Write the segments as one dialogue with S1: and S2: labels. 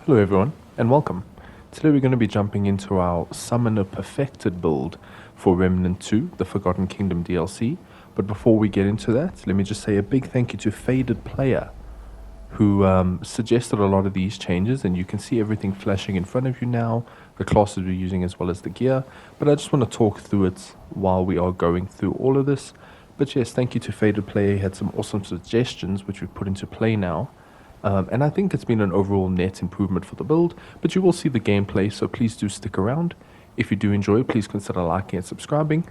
S1: Hello everyone, and welcome. Today we're going to be jumping into our Summoner Perfected build for Remnant 2, the Forgotten Kingdom DLC. But before we get into that, let me just say a big thank you to FadedPlayer, who suggested a lot of these changes, and you can see everything flashing in front of you now, the classes we're using as well as the gear. But I just want to talk through it while we are going through all of this. But yes, thank you to FadedPlayer. He had some awesome suggestions which we've put into play now. And I think it's been an overall net improvement for the build, but you will see the gameplay, so please do stick around. If you do enjoy, please consider liking and subscribing,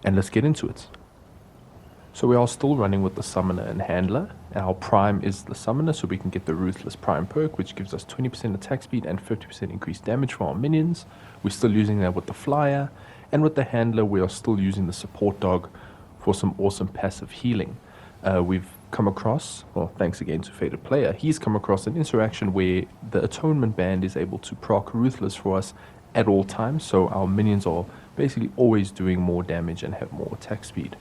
S1: and let's get into it. So we are still running with the Summoner and Handler. Our Prime is the Summoner, so we can get the Ruthless Prime perk, which gives us 20% attack speed and 50% increased damage for our minions. We're still using that with the Flyer, and with the Handler we are still using the Support Dog for some awesome passive healing. We've come across, well, thanks again to FadedPlayer, he's come across an interaction where the Atonement Band is able to proc Ruthless for us at all times, so our minions are basically always doing more damage and have more attack speed.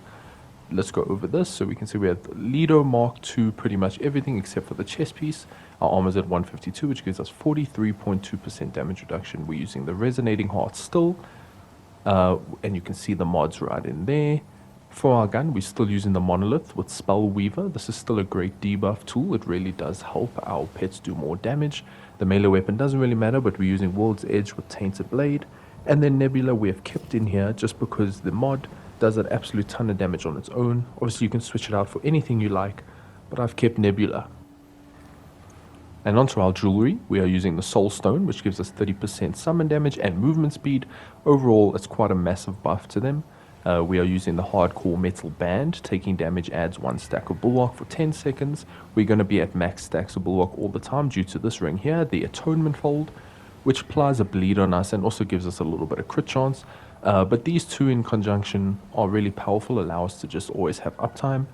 S1: Let's go over this. So we can see we have Lido Mark II, pretty much everything except for the chest piece. Our armor is at 152, which gives us 43.2% damage reduction. We're using the Resonating Heart still, and you can see the mods right in there. For our gun, we're still using the Monolith with Spell Weaver. This is still a great debuff tool. It really does help our pets do more damage. The melee weapon doesn't really matter, but we're using World's Edge with Tainted Blade. And then Nebula we have kept in here just because the mod does an absolute ton of damage on its own. Obviously you can switch it out for anything you like, but I've kept Nebula. And onto our jewelry, we are using the Soul Stone, which gives us 30% summon damage and movement speed. Overall, it's quite a massive buff to them. We are using the Hardcore Metal Band. Taking damage adds 1 stack of Bulwark for 10 seconds. We're going to be at max stacks of Bulwark all the time due to this ring here, the Atonement Fold, which applies a bleed on us and also gives us a little bit of crit chance. But these two in conjunction are really powerful, allow us to just always have uptime.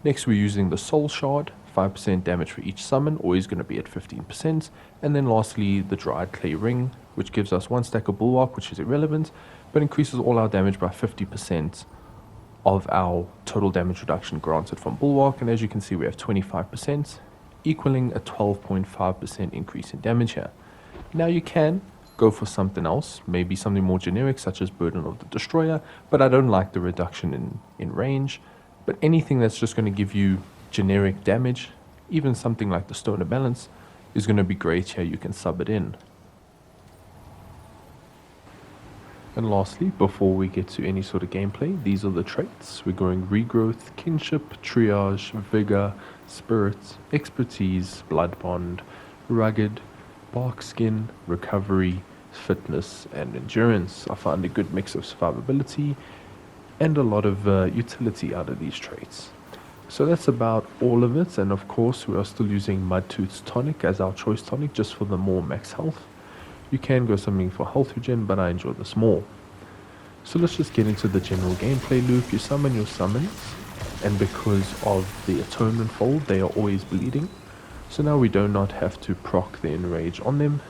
S1: Next we're using the Soul Shard, 5% damage for each summon, always going to be at 15%. And then lastly the Dried Clay Ring, which gives us 1 stack of Bulwark, which is irrelevant, but increases all our damage by 50% of our total damage reduction granted from Bulwark. And as you can see, we have 25%, equaling a 12.5% increase in damage here. Now you can go for something else, maybe something more generic such as Burden of the Destroyer, but I don't like the reduction in range. But anything that's just going to give you generic damage, even something like the Stone of Balance, is going to be great here. You can sub it in. And lastly, before we get to any sort of gameplay, these are the traits. We're going Regrowth, Kinship, Triage, Vigor, Spirit, Expertise, Blood Bond, Rugged, Bark Skin, Recovery, Fitness, and Endurance. I found a good mix of survivability and a lot of utility out of these traits. So that's about all of it, and of course we are still using Mudtooth's Tonic as our choice tonic just for the more max health. You can go something for health regen, but I enjoy this more. So let's just get into the general gameplay loop. You summon your summons, and because of the Atonement Fold, they are always bleeding. So now we do not have to proc the Enrage on them.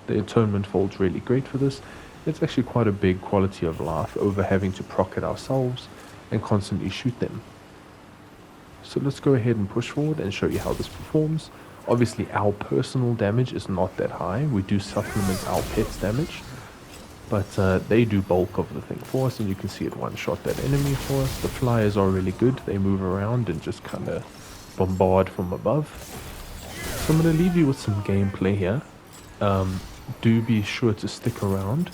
S1: The Atonement Fold's really great for this. It's actually quite a big quality of life over having to proc it ourselves and constantly shoot them. So let's go ahead and push forward and show you how this performs. Obviously our personal damage is not that high. We do supplement our pet's damage, but they do bulk of the thing for us, and you can see it one-shot that enemy for us. The Flyers are really good. They move around and just kind of bombard from above. So I'm going to leave you with some gameplay here. Do be sure to stick around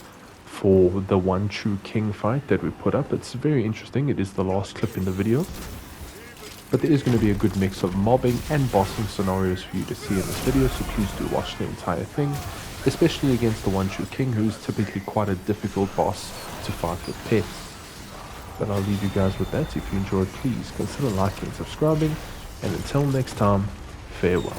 S1: for the One True King fight that we put up. It's very interesting. It is the last clip in the video. But there is going to be a good mix of mobbing and bossing scenarios for you to see in this video, so please do watch the entire thing, especially against the One True King, who is typically quite a difficult boss to fight with pets. But I'll leave you guys with that. If you enjoyed, please consider liking and subscribing, and until next time, farewell.